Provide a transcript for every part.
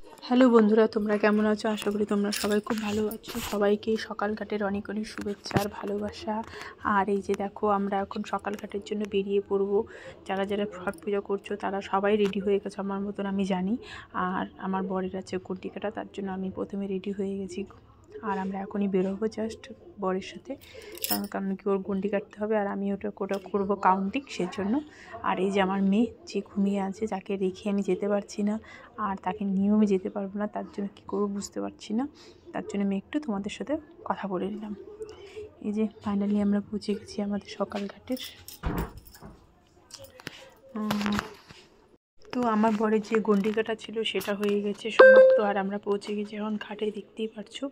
Hello বন্ধুরা, তোমরা কেমন আছো? আশা করি তোমরা সবাই খুব ভালো আছো। সবাইকে সকালঘাটের অনেক অনেক শুভেচ্ছা আর ভালোবাসা। আর এই যে দেখো, আমরা এখন সকালঘাটের জন্য বেরিয়ে পড়বো। যারা যারা ছট পুজো করছো তারা সবাই রেডি হয়ে গেছো আমার মতন, আমি জানি। আর আমার বরের আছে ঘন্টি কাটা, তার জন্য আমি প্রথমে রেডি হয়ে গেছি। আর আমরা এখনই বেরোবো জাস্ট বরের সাথে, কারণ কি ওর গন্ডি কাটতে হবে আর আমি ওটা করবো কাউন্টিং, সেজন্য। আর এই যে আমার মেয়ে যে ঘুমিয়ে আছে, যাকে রেখে আমি যেতে পারছি না আর তাকে নিয়েও আমি যেতে পারবো না, তার জন্য কী করবো বুঝতে পারছি না। তার জন্য আমি একটু তোমাদের সাথে কথা বলে নিলাম। এই যে ফাইনালি আমরা পৌঁছে গেছি আমাদের সকালঘাটের। তো আমার বরের যে গন্ডি কাটা ছিল সেটা হয়ে গেছে সমাপ্ত, আর আমরা পৌঁছে গেছি এখন ঘাটে। দেখতেই পারছো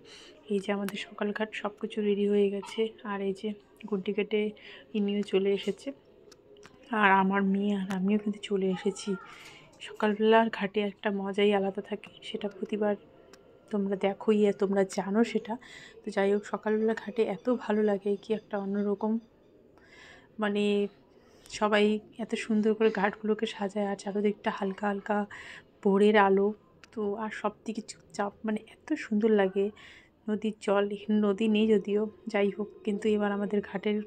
এই যে আমাদের সকালঘাট সব কিছু রেডি হয়ে গেছে। আর এই যে গন্ডি কেটে ইনিও চলে এসেছে, আর আমার মেয়ে আর আমিও কিন্তু চলে এসেছি। সকালবেলার ঘাটে একটা মজাই আলাদা থাকে, সেটা প্রতিবার তোমরা দেখোই, তোমরা জানো সেটা। তো যাই হোক, সকালবেলা ঘাটে এত ভালো লাগে, কি একটা অন্যরকম, মানে সবাই এত সুন্দর করে ঘাটগুলোকে সাজায় আর চারদিকটা হালকা হালকা ভোরের আলো। তো আর সব দিকে চুপচাপ, মানে এত সুন্দর লাগে। নদীর জল, এখানে নদী নেই যদিও, যাই হোক, কিন্তু এবার আমাদের ঘাটের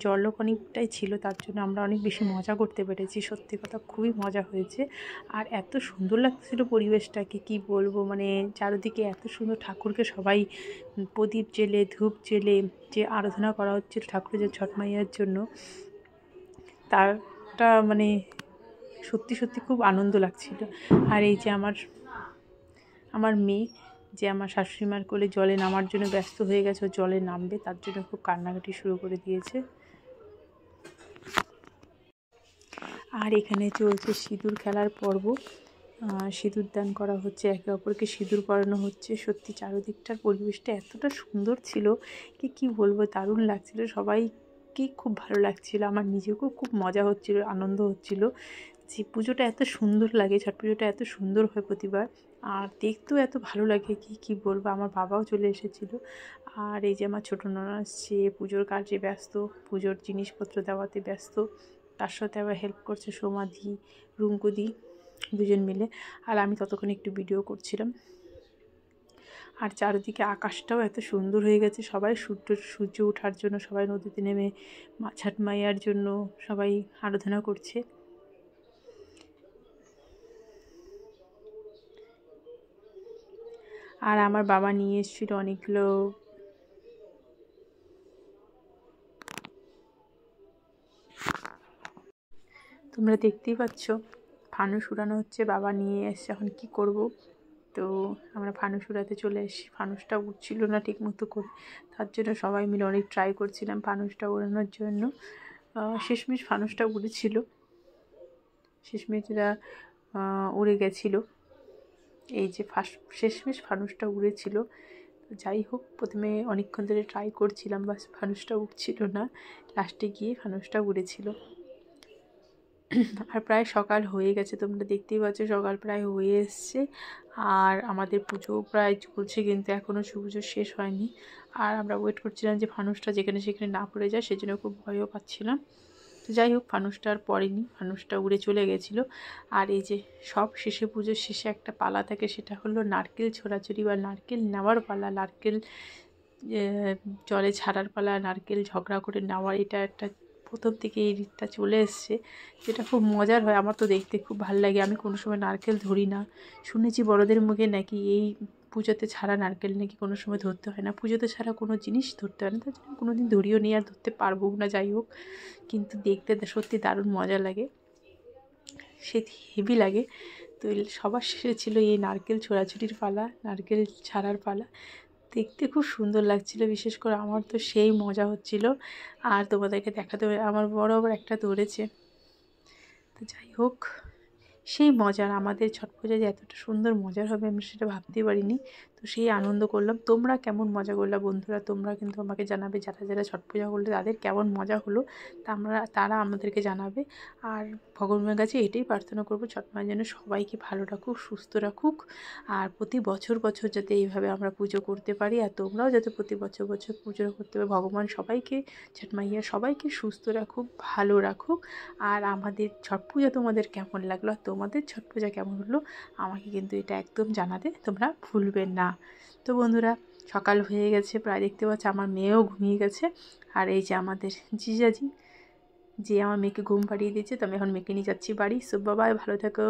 জলও অনেকটাই ছিল, তার জন্য আমরা অনেক বেশি মজা করতে পেরেছি। সত্যি কথা, খুবই মজা হয়েছে। আর এত সুন্দর লাগছিল পরিবেশটাকে, কি বলবো, মানে চারিদিকে এত সুন্দর ঠাকুরকে সবাই প্রদীপ জেলে ধূপ জেলে যে আরাধনা করা হচ্ছিল ঠাকুরের যে ছট মাইয়ার জন্য, তারটা মানে সত্যি সত্যি খুব আনন্দ লাগছিল। আর এই যে আমার মেয়ে, যে আমার শাশুড়িমার কোলে জলে নামার জন্য ব্যস্ত হয়ে গেছে, ও জলে নামবে, তার জন্য খুব কান্নাকাটি শুরু করে দিয়েছে। আর এখানে চলছে সিঁদুর খেলার পর্ব। সিঁদুর দান করা হচ্ছে, একে অপরকে সিঁদুর পরানো হচ্ছে। সত্যি চারিদিকটার পরিবেশটা এতটা সুন্দর ছিল, কি বলবো, দারুণ লাগছিল। সবাইকে খুব ভালো লাগছিল, আমার নিজেকেও খুব মজা হচ্ছিল, আনন্দ হচ্ছিল যে পুজোটা এত সুন্দর লাগে, ছট পুজোটা এত সুন্দর হয় প্রতিবার। আর দেখতেও এত ভালো লাগে, কি বলবো। আমার বাবাও চলে এসেছিল। আর এই যে আমার ছোটো ননদ, সে পুজোর কাজে ব্যস্ত, পুজোর জিনিসপত্র দেওয়াতে ব্যস্ত। তার সাথে আবার হেল্প করছে সোমাদি, রুঙ্কুদি, দুজন মিলে। আর আমি ততক্ষণ একটু ভিডিও করছিলাম। আর চারিদিকে আকাশটাও এত সুন্দর হয়ে গেছে, সবাই সূর্য ওঠার জন্য সবাই নদীতে নেমে ছট মাইয়ার জন্য সবাই আরাধনা করছে। আর আমার বাবা নিয়ে এসেছিল অনেকগুলো, তোমরা দেখতেই পাচ্ছ ফানুস উড়ানো হচ্ছে, বাবা নিয়ে এসছে। এখন কি করব, তো আমরা ফানুস উড়াতে চলে এসেছি। ফানুসটা উঠছিল না ঠিক মতো করে, তার জন্য সবাই মিলে অনেক ট্রাই করছিলাম ফানুসটা উড়ানোর জন্য। শেষমেশ ফানুসটা উড়েছিল, শেষমেশরা উড়ে গেছিলো। এই যে শেষমেশ ফানুসটা উড়েছিল। যাই হোক, প্রথমে অনেকক্ষণ ধরে ট্রাই করছিলাম, বাস ফানুসটা উঠছিল না, লাস্টে গিয়ে ফানুসটা উড়েছিল। আর প্রায় সকাল হয়ে গেছে, তোমরা দেখতেই পাচ্ছ সকাল প্রায় হয়ে এসছে। আর আমাদের পুজো প্রায় চলছে, কিন্তু এখনও পুজো শেষ হয়নি। আর আমরা ওয়েট করছিলাম যে ফানুসটা যেখানে সেখানে না পড়ে যায়, সেজন্য খুব ভয়ও পাচ্ছিলাম। তো যাই হোক, ফানুসটা আর পড়েনি, ফানুসটা উড়ে চলে গেছিলো। আর এই যে সব শেষে, পুজোর শেষে একটা পালা থাকে, সেটা হলো নারকেল ছোড়াছুড়ি বা নারকেল নেওয়ার পালা। নারকেল জলে ছাড়ার পালা, নারকেল ঝগড়া করে নেওয়া, এটা একটা প্রথম থেকে এই রীতটা চলে এসছে, যেটা খুব মজার হয়। আমার তো দেখতে খুব ভালো লাগে। আমি কোনো সময় নারকেল ধরি না, শুনেছি বড়দের মুখে নাকি এই পুজোতে ছাড়া নারকেল নাকি কোনো সময় ধরতে হয় না, পুজোতে ছাড়া কোনো জিনিস ধরতে হয় না, তার জন্য কোনো দিন ধরিও নিয়ে আর ধরতে পারবো না। যাই হোক, কিন্তু দেখতে সত্যি দারুণ মজা লাগে, সে হেভি লাগে। তো সবার শেষে ছিল এই নারকেল ছোড়াছুটির পালা, নারকেল ছাড়ার পালা। দেখতে খুব সুন্দর লাগছিল, বিশেষ করে আমার তো সেই মজা হচ্ছিল। আর তোমাদেরকে দেখাতে হবে, আমার বড় আবার একটা ধরেছে। তো যাই হোক, সেই মজার, আমাদের ছট পুজো যে এতটা সুন্দর মজার হবে আমরা সেটা ভাবতেই পারিনি। তো সেই আনন্দ করলাম। তোমরা কেমন মজা করলা বন্ধুরা, তোমরা কিন্তু আমাকে জানাবে, যারা যারা ছট পূজা করলে তাদের কেমন মজা হলো তারা আমাদেরকে জানাবে। আর ভগবানের কাছে এটাই প্রার্থনা করব, ছট মা যেন সবাইকে ভালো রাখুক, সুস্থ রাখুক, আর প্রতি বছর বছর যাতে এইভাবে আমরা পুজো করতে পারি, আর তোমরাও যাতে প্রতি বছর বছর পুজো করতে পারো। ভগবান সবাইকে, ছট মাইয়া সবাইকে সুস্থ রাখুক, ভালো রাখুক। আর আমাদের ছট পূজা তোমাদের কেমন লাগলো, আর তোমাদের ছট পূজা কেমন হলো আমাকে কিন্তু এটা একদম জানাতে তোমরা ভুলবেন না। তো বন্ধুরা, সকাল হয়ে গেছে প্রায়, দেখতে পাচ্ছি আমার মেয়েও ঘুমিয়ে গেছে। আর এই যে আমাদের জিজাজি, যে আমার মেয়েকে ঘুম পাড়িয়ে দিয়েছে, তো আমি এখন মেয়েকে নিয়ে যাচ্ছি বাড়ি। সো বাবাই, ভালো থেকো।